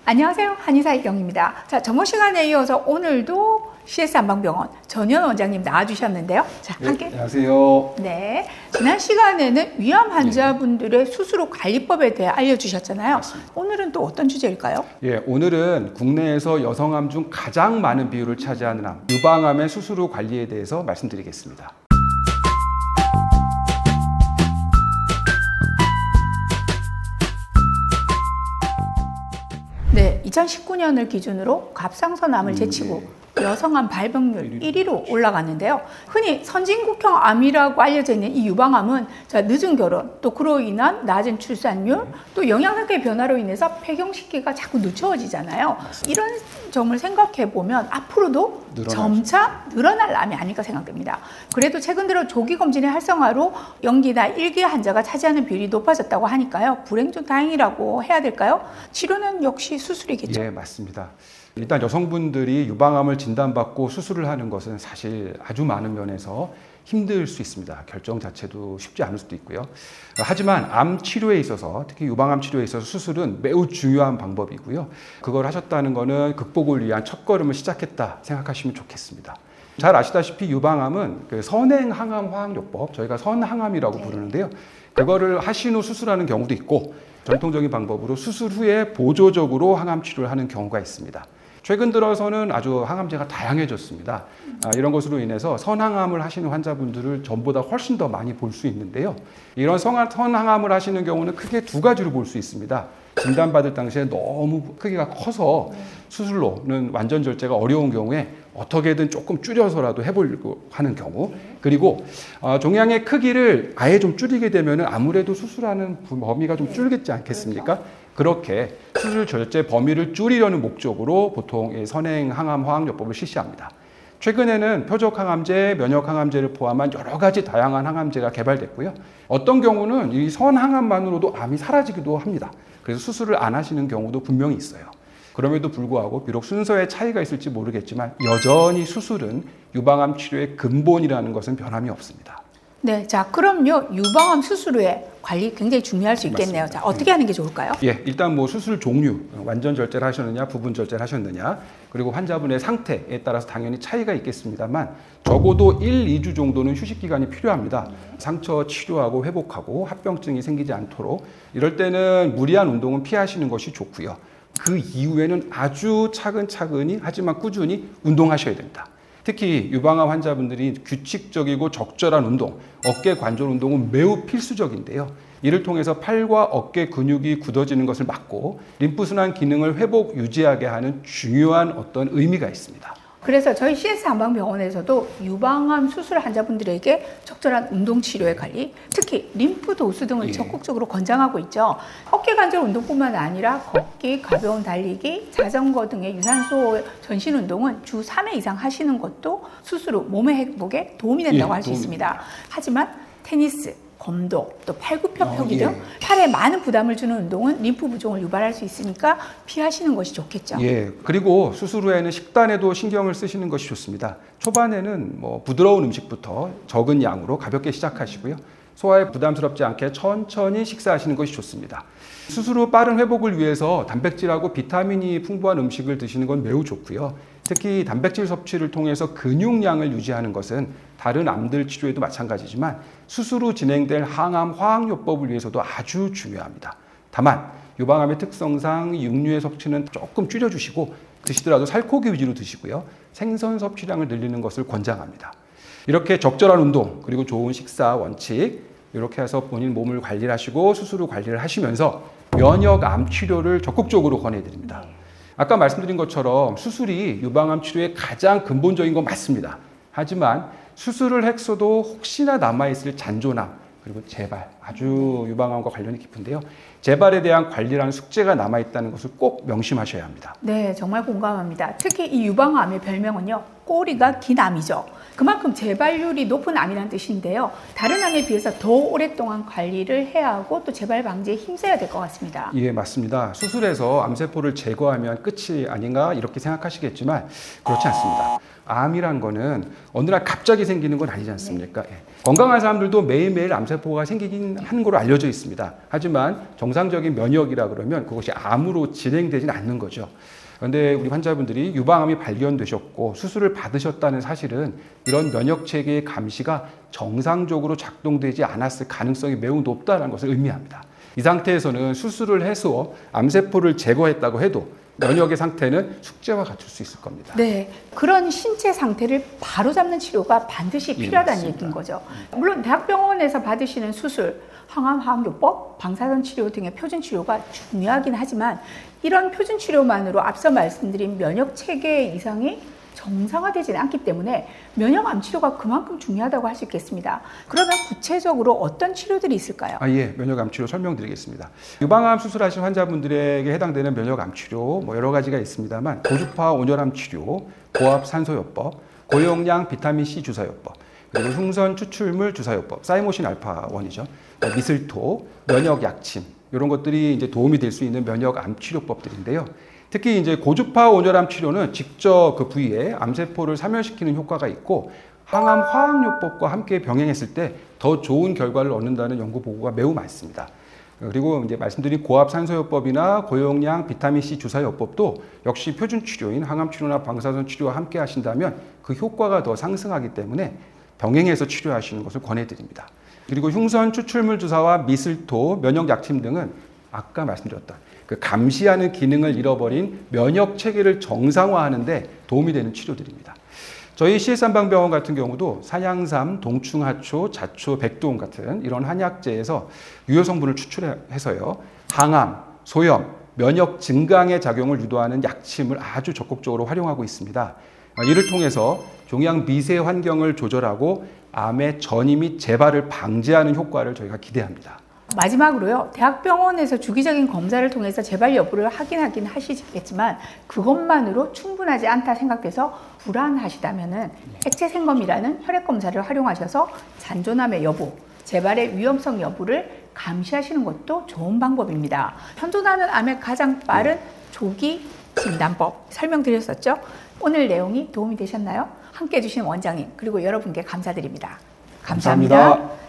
안녕하세요. 한의사 이경입니다. 자, 저번 시간에 이어서 오늘도 CS 한방병원 전현 원장님 나와주셨는데요. 자, 함께. 안녕하세요. 네. 지난 시간에는 위암 환자분들의 수술 후 관리법에 대해 알려주셨잖아요. 맞습니다. 오늘은 또 어떤 주제일까요? 오늘은 국내에서 여성암 중 가장 많은 비율을 차지하는 암, 유방암의 수술 후 관리에 대해서 말씀드리겠습니다. 네, 2019년을 기준으로 갑상선암을 제치고 여성암 발병률 1위로 올라갔는데요. 흔히 선진국형 암이라고 알려져 있는 이 유방암은 늦은 결혼, 또 그로 인한 낮은 출산율, 또 영양학의 변화로 인해서 폐경 시기가 자꾸 늦춰지잖아요. 이런 점을 생각해 보면 앞으로도 점차 늘어날 암이 아닐까 생각됩니다. 그래도 최근 들어 조기 검진의 활성화로 연기나 일기 환자가 차지하는 비율이 높아졌다고 하니까요. 불행 중 다행이라고 해야 될까요? 치료는 역시 수술이겠죠. 예, 맞습니다. 일단 여성분들이 유방암을 진단받고 수술을 하는 것은 사실 아주 많은 면에서 힘들 수 있습니다. 결정 자체도 쉽지 않을 수도 있고요. 하지만 암 치료에 있어서, 특히 유방암 치료에 있어서 수술은 매우 중요한 방법이고요. 그걸 하셨다는 것은 극복을 위한 첫걸음을 시작했다 생각하시면 좋겠습니다. 잘 아시다시피 유방암은 그 선행항암 화학요법, 저희가 선항암이라고 부르는데요. 그거를 하신 후 수술하는 경우도 있고, 전통적인 방법으로 수술 후에 보조적으로 항암 치료를 하는 경우가 있습니다. 최근 들어서는 아주 항암제가 다양해졌습니다. 이런 것으로 인해서 선항암을 하시는 환자분들을 전보다 훨씬 더 많이 볼 수 있는데요. 이런 선항암을 하시는 경우는 크게 두 가지로 볼 수 있습니다. 진단받을 당시에 너무 크기가 커서 수술로는 완전 절제가 어려운 경우에 어떻게든 조금 줄여서라도 해보려고 하는 경우, 그리고 종양의 크기를 아예 좀 줄이게 되면 아무래도 수술하는 범위가 좀 줄겠지 않겠습니까? 그렇게 수술 절제 범위를 줄이려는 목적으로 보통 선행 항암 화학요법을 실시합니다. 최근에는 표적 항암제, 면역 항암제를 포함한 여러 가지 다양한 항암제가 개발됐고요. 어떤 경우는 이 선항암만으로도 암이 사라지기도 합니다. 그래서 수술을 안 하시는 경우도 분명히 있어요. 그럼에도 불구하고 비록 순서의 차이가 있을지 모르겠지만 여전히 수술은 유방암 치료의 근본이라는 것은 변함이 없습니다. 네, 자, 그럼요. 유방암 수술 후에 관리 굉장히 중요할 수 있겠네요. 맞습니다. 자, 어떻게 하는 게 좋을까요? 일단 수술 종류, 완전 절제를 하셨느냐, 부분 절제를 하셨느냐, 그리고 환자분의 상태에 따라서 당연히 차이가 있겠습니다만 적어도 1, 2주 정도는 휴식 기간이 필요합니다. 상처 치료하고 회복하고 합병증이 생기지 않도록 이럴 때는 무리한 운동은 피하시는 것이 좋고요. 그 이후에는 아주 차근차근히 하지만 꾸준히 운동하셔야 됩니다. 특히 유방암 환자분들이 규칙적이고 적절한 운동, 어깨 관절 운동은 매우 필수적인데요. 이를 통해서 팔과 어깨 근육이 굳어지는 것을 막고 림프순환 기능을 회복 유지하게 하는 중요한 어떤 의미가 있습니다. 그래서 저희 CS 한방병원에서도 유방암 수술 환자분들에게 적절한 운동 치료의 관리, 특히 림프 도수 등을 적극적으로 권장하고 있죠. 어깨 관절 운동뿐만 아니라 걷기, 가벼운 달리기, 자전거 등의 유산소 전신 운동은 주 3회 이상 하시는 것도 수술 후 몸의 회복에 도움이 된다고 할 수 있습니다. 하지만 테니스, 검도, 또 팔굽혀펴기 등 팔에 많은 부담을 주는 운동은 림프 부종을 유발할 수 있으니까 피하시는 것이 좋겠죠. 그리고 수술 후에는 식단에도 신경을 쓰시는 것이 좋습니다. 초반에는 부드러운 음식부터 적은 양으로 가볍게 시작하시고요. 소화에 부담스럽지 않게 천천히 식사하시는 것이 좋습니다. 수술 후 빠른 회복을 위해서 단백질하고 비타민이 풍부한 음식을 드시는 건 매우 좋고요. 특히 단백질 섭취를 통해서 근육량을 유지하는 것은 다른 암들 치료에도 마찬가지지만 수술 후 진행될 항암 화학요법을 위해서도 아주 중요합니다. 다만 유방암의 특성상 육류의 섭취는 조금 줄여주시고 드시더라도 살코기 위주로 드시고요. 생선 섭취량을 늘리는 것을 권장합니다. 이렇게 적절한 운동 그리고 좋은 식사 원칙 이렇게 해서 본인 몸을 관리를 하시고 수술 후 관리를 하시면서 면역암 치료를 적극적으로 권해드립니다. 아까 말씀드린 것처럼 수술이 유방암 치료의 가장 근본적인 건 맞습니다. 하지만 수술을 했어도 혹시나 남아있을 잔존암 그리고 재발, 아주 유방암과 관련이 깊은데요. 재발에 대한 관리라는 숙제가 남아있다는 것을 꼭 명심하셔야 합니다. 네, 정말 공감합니다. 특히 이 유방암의 별명은요, 꼬리가 긴 암이죠. 그만큼 재발률이 높은 암이라는 뜻인데요. 다른 암에 비해서 더 오랫동안 관리를 해야 하고 또 재발 방지에 힘써야 될 것 같습니다. 예, 맞습니다. 수술해서 암세포를 제거하면 끝이 아닌가 이렇게 생각하시겠지만 그렇지 않습니다. 암이란 거는 어느 날 갑자기 생기는 건 아니지 않습니까? 건강한 사람들도 매일매일 암세포가 생기긴 하는 걸로 알려져 있습니다. 하지만 정상 정상적인 면역이라 그러면 그것이 암으로 진행되진 않는 거죠. 그런데 우리 환자분들이 유방암이 발견되셨고 수술을 받으셨다는 사실은 이런 면역 체계의 감시가 정상적으로 작동되지 않았을 가능성이 매우 높다는 것을 의미합니다. 이 상태에서는 수술을 해서 암세포를 제거했다고 해도 면역의 상태는 숙제와 같을 수 있을 겁니다. 네, 그런 신체 상태를 바로잡는 치료가 반드시 필요하다는 얘기인 거죠. 물론 대학병원에서 받으시는 수술, 항암, 화학요법, 방사선 치료 등의 표준 치료가 중요하긴 하지만 이런 표준 치료만으로 앞서 말씀드린 면역 체계 이상이 정상화되지는 않기 때문에 면역암 치료가 그만큼 중요하다고 할 수 있겠습니다. 그러면 구체적으로 어떤 치료들이 있을까요? 예, 면역암 치료 설명드리겠습니다. 유방암 수술하신 환자분들에게 해당되는 면역암 치료 여러 가지가 있습니다만 고주파 온열암 치료, 고압 산소요법, 고용량 비타민 C 주사요법, 그리고 흉선 추출물 주사요법, 사이모신 알파1이죠. 미슬토, 면역 약침 이런 것들이 이제 도움이 될 수 있는 면역암 치료법들인데요. 특히 이제 고주파 온열암 치료는 직접 그 부위에 암세포를 사멸시키는 효과가 있고 항암 화학요법과 함께 병행했을 때 더 좋은 결과를 얻는다는 연구 보고가 매우 많습니다. 그리고 이제 말씀드린 고압 산소요법이나 고용량 비타민 C 주사요법도 역시 표준 치료인 항암 치료나 방사선 치료와 함께 하신다면 그 효과가 더 상승하기 때문에 병행해서 치료하시는 것을 권해드립니다. 그리고 흉선 추출물 주사와 미슬토, 면역 약침 등은 아까 말씀드렸던 그 감시하는 기능을 잃어버린 면역 체계를 정상화하는데 도움이 되는 치료들입니다. 저희 CS한방병원 같은 경우도 산양삼, 동충하초, 자초, 백두온 같은 이런 한약재에서 유효 성분을 추출해서요 항암, 소염, 면역 증강의 작용을 유도하는 약침을 아주 적극적으로 활용하고 있습니다. 이를 통해서 종양 미세 환경을 조절하고 암의 전이 및 재발을 방지하는 효과를 저희가 기대합니다. 마지막으로요, 대학병원에서 주기적인 검사를 통해서 재발 여부를 확인하긴 하시겠지만 그것만으로 충분하지 않다 생각돼서 불안하시다면은 액체 생검이라는 혈액 검사를 활용하셔서 잔존암의 여부, 재발의 위험성 여부를 감시하시는 것도 좋은 방법입니다. 현존하는 암의 가장 빠른 조기 진단법 설명드렸었죠. 오늘 내용이 도움이 되셨나요? 함께 해주신 원장님 그리고 여러분께 감사드립니다. 감사합니다.